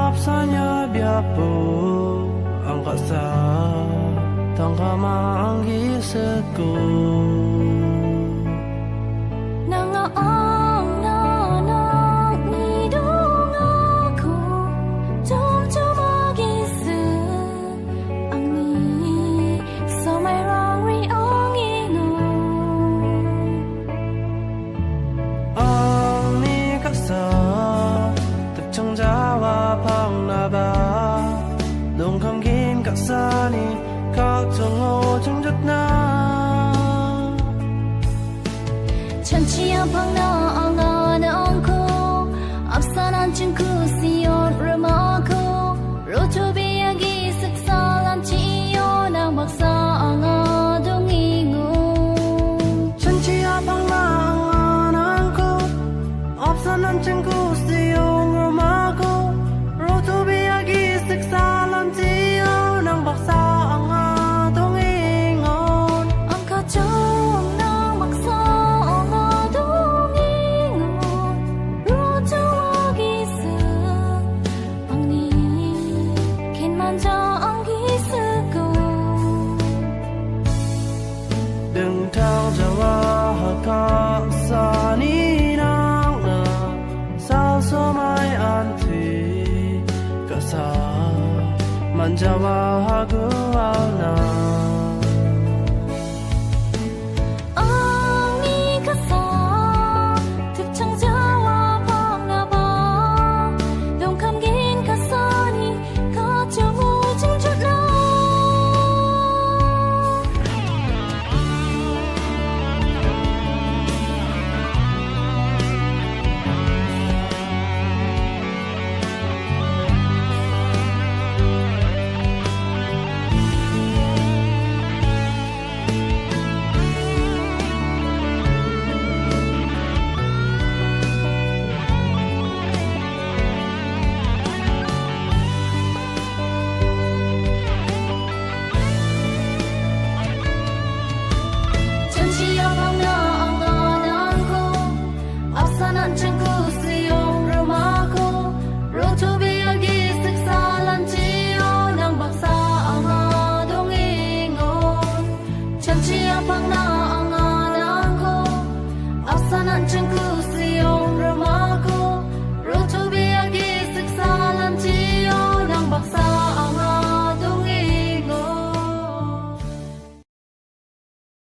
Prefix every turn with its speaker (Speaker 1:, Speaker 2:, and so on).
Speaker 1: apsanya biapo ang kasa tangkama ang giseku
Speaker 2: nangaong nanang nidong ako tumtumagisa ang ni so may wrong riong ingon
Speaker 1: ang ni kasa tagchang jawa pang naba dong kam gin kasani ka chongo chungjut na
Speaker 2: 천치야 방나 엉고 앞사난 친구 시온 르마고 로토비야기 쓱살한 치요나 막사앙아 동이고
Speaker 1: 천치야 방랑 안고 없어난 친구 시용 음악고 로토비야기 쓱살한 지요 낭 박사 앙아 동잉온
Speaker 2: 엉카죠
Speaker 1: đừng thao jawa ka sani nang na sao so mai an thi ka sa man jawa ha gu na